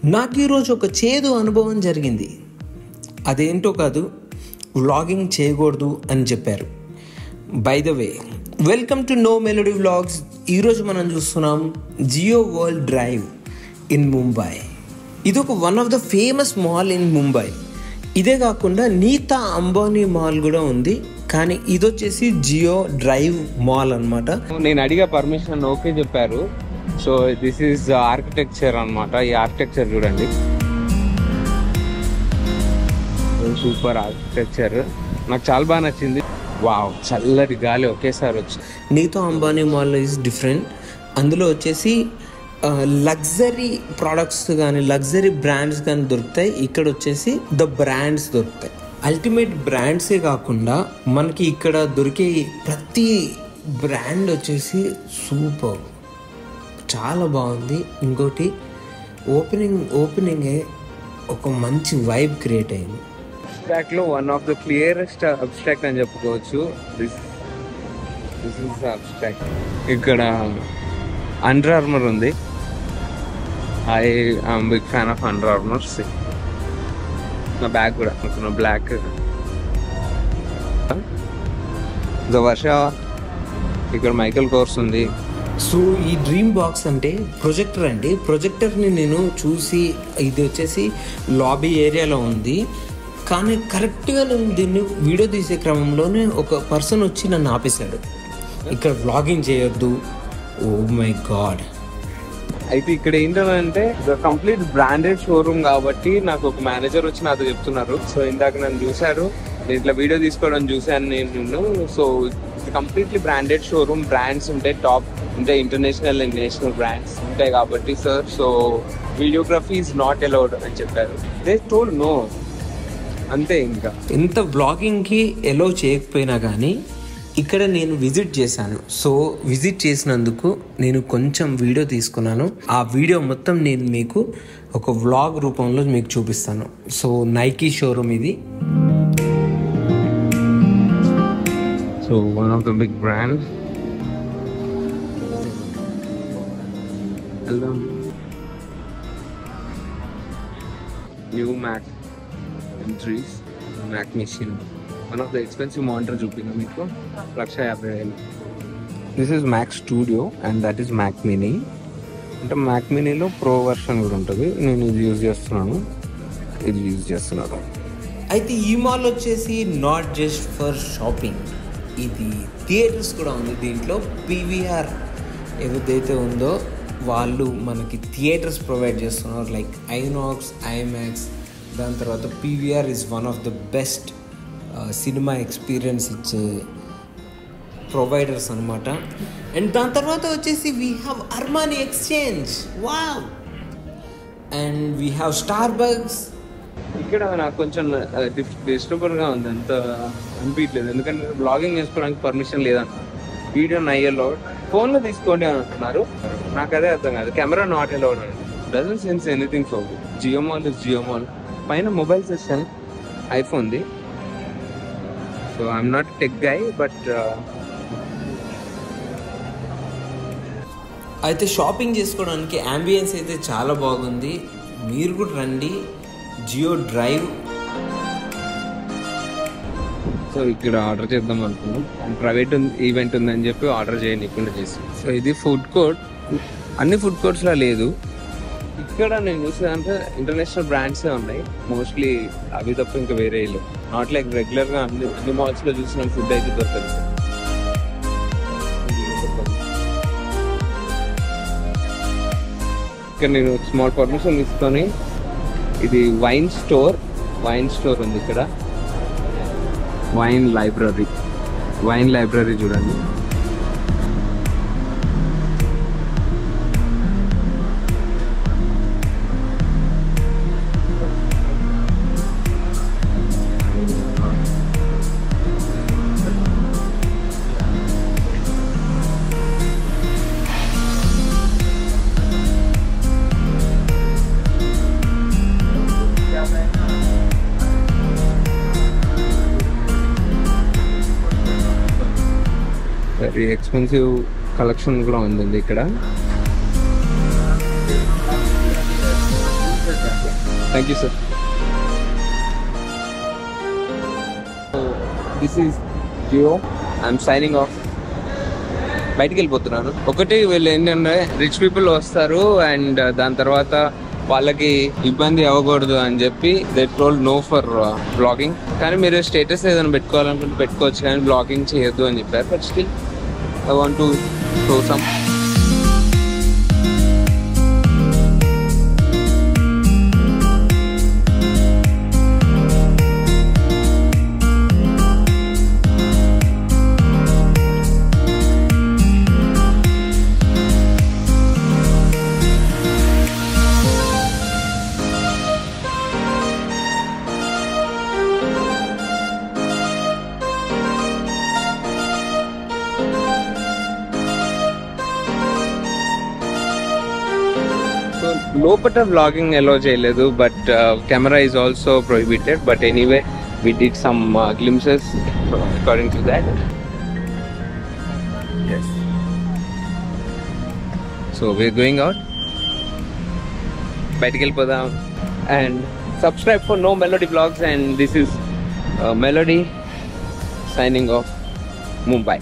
నాకు ఈరోజు ఒక చేదు అనుభవం జరిగింది. అదేంటో కాదు, వ్లాగింగ్ చేయకూడదు అని చెప్పారు. By the way, welcome to no melody vlogs. ఈరోజు మనం చూస్తున్నాం Jio world drive in Mumbai. ఇది ఒక one of the famous mall in Mumbai. ఇదే కాకుండా నీతా అంబానీ మాల్ కూడా ఉంది, కానీ ఇది వచ్చేసి జియో డ్రైవ్ మాల్ అనమాట. నేను అడిగా పర్మిషన్ ఓకే చెప్పారు. సో దిస్ ఈజ్ ఆర్కిటెక్చర్ అనమాట. ఈ ఆర్కిటెక్చర్ చూడండి, సూపర్ ఆర్కిటెక్చర్, నాకు చాలా బాగా నచ్చింది. వావ్, చల్లటి గాలి ఒకేసారి వచ్చింది. Nita Ambani mall is different. అందులో వచ్చేసి లగ్జరీ ప్రోడక్ట్స్ కానీ లగ్జరీ బ్రాండ్స్ కానీ దొరుకుతాయి. ఇక్కడ వచ్చేసి ద బ్రాండ్స్ దొరుకుతాయి. అల్టిమేట్ బ్రాండ్సే కాకుండా మనకి ఇక్కడ దొరికే ప్రతి బ్రాండ్ వచ్చేసి సూపర్, చాలా బాగుంది. ఇంకోటి ఓపెనింగే ఒక మంచి వైబ్ క్రియేట్ అయింది. అబ్స్ట్రాక్ట్ లో one of the clearest abstract అని చెప్పుకోవచ్చు. This is abstract. ఇక్కడ అండర్ ఆర్మర్ ఉంది. I am big fan of Under Armour. నా బ్యాగ్ కూడా అనుకున్న బ్లాక్. ద వర్ష, ఇక్కడ మైకల్ కోర్స్ ఉంది. సో ఈ డ్రీమ్ బాక్స్ అంటే ప్రొజెక్టర్ అండి. ప్రొజెక్టర్ని నేను చూసి, ఇది వచ్చేసి లాబీ ఏరియాలో ఉంది, కానీ కరెక్ట్గా నేను దీన్ని వీడియో తీసే క్రమంలోనే ఒక పర్సన్ వచ్చి నన్ను ఆపేశాడు. ఇక్కడ వ్లాగింగ్ చేయొద్దు. Oh my God. అయితే ఇక్కడ ఏంటంటే కంప్లీట్ బ్రాండెడ్ షోరూమ్ కాబట్టి నాకు ఒక మేనేజర్ వచ్చి నాతో చెప్తున్నారు. సో ఇందాక నన్ను చూశారు, ఇట్లా వీడియో తీసుకోవడం చూశాను నేను. So completely branded showroom, brands ఉంటాయి, టాప్ ఉంటాయి, ఇంటర్నేషనల్ అండ్ నేషనల్ బ్రాండ్స్ ఉంటాయి కాబట్టి sir, so videography is not allowed అని చెప్పారు. దే టోల్డ్ నో, అంతే. ఇంకా ఎంత వ్లాగింగ్కి ఎలో చేయకపోయినా కానీ ఇక్కడ నేను విజిట్ చేశాను. సో విజిట్ చేసినందుకు నేను కొంచెం వీడియో తీసుకున్నాను. ఆ వీడియో మొత్తం నేను మీకు ఒక వ్లాగ్ రూపంలో మీకు చూపిస్తాను. సో నైకీ షోరూమ్ ఇది. So one of the big brand. New Mac entries, Mac mission. One of the expensive monitor చూపించాను మీకు, 1,50,000. This is Mac studio and that is Mac mini. అంటే మ్యాక్ మినీలో ప్రో వర్షన్ కూడా ఉంటుంది. నేను ఇది use చేస్తున్నాను. అయితే ఈ మాల్ వచ్చేసి నాట్ జస్ట్ ఫర్ షాపింగ్, ఇది థియేటర్స్ కూడా ఉంది. దీంట్లో పీవీఆర్ ఏదైతే ఉందో వాళ్ళు మనకి థియేటర్స్ ప్రొవైడ్ చేస్తున్నారు, లైక్ ఐనాక్స్, ఐమాక్స్. దాని తర్వాత PVR is one of the best cinema experience ఇచ్చే ప్రొవైడర్స్ అనమాట. అండ్ దాని తర్వాత వచ్చేసి we have Armani exchange, wow, and we have star bugs. ఇక్కడ నాకు కొంచెం డిస్టర్బర్గా ఉంది, అంత అనిపించలేదు. ఎందుకంటే బ్లాగింగ్ చేసుకోవడానికి పర్మిషన్ లేదంట. వీడియో నై అలౌడ్, ఫోన్లో తీసుకోండి అని అంటున్నారు. నాకు అదే అర్థం కాదు. కెమెరా నాట్ అలౌడ్ అండి. Doesn't sense anything for Jio mall is Jio mall. పైన మొబైల్ సెక్షన్ ఐఫోన్ది. So I'm not tech guy, but అయితే షాపింగ్ చేసుకోవడానికి యాంబియన్స్ అయితే చాలా బాగుంది. మీరు కూడా రండి, జియో డ్రైవ్. సో ఇక్కడ ఆర్డర్ చేద్దాం అనుకున్నాం. ప్రైవేట్ ఈవెంట్ ఉందని చెప్పి ఆర్డర్ చేయకుండా చేసాం. సో ఇది ఫుడ్ కోర్ట్. అన్ని ఫుడ్ కోర్ట్స్లో లేదు. ఇక్కడ నేను చూసేదంటే ఇంటర్నేషనల్ బ్రాండ్సే ఉన్నాయి మోస్ట్లీ. అవి తప్ప ఇంకా వేరే లేవు. నాట్ లైక్ రెగ్యులర్గా అన్ని మాల్స్లో చూసిన ఫుడ్ అయితే దొరకదు. ఇక్కడ నేను స్మాల్ పర్మిషన్ తీసుకొని, ఇది వైన్ స్టోర్ ఉంది ఇక్కడ. వైన్ లైబ్రరీ చూడండి. వెరీ ఎక్స్పెన్సివ్ కలెక్షన్ కూడా ఉందండి ఇక్కడ. Thank you sir. This is Jio. I'm signing off. బయటికి వెళ్ళిపోతున్నాను. ఒకటి వీళ్ళు ఏంటంటే రిచ్ పీపుల్ వస్తారు అండ్ దాని తర్వాత వాళ్ళకి ఇబ్బంది అవ్వకూడదు అని చెప్పి they told no for blogging. కానీ మీరు స్టేటస్ ఏదైనా పెట్టుకోవాలనుకుంటే పెట్టుకోవచ్చు, కానీ బ్లాగింగ్ చేయొద్దు అని చెప్పారు. But still I want to show some. లోపల వ్లాగింగ్ అలో చేయలేదు, but camera is also prohibited. But anyway we did some glimpses according to that. So we're going out. బయటికి వెళ్ళిపోదాం. And subscribe for no melody vlogs. And this is melody signing off Mumbai.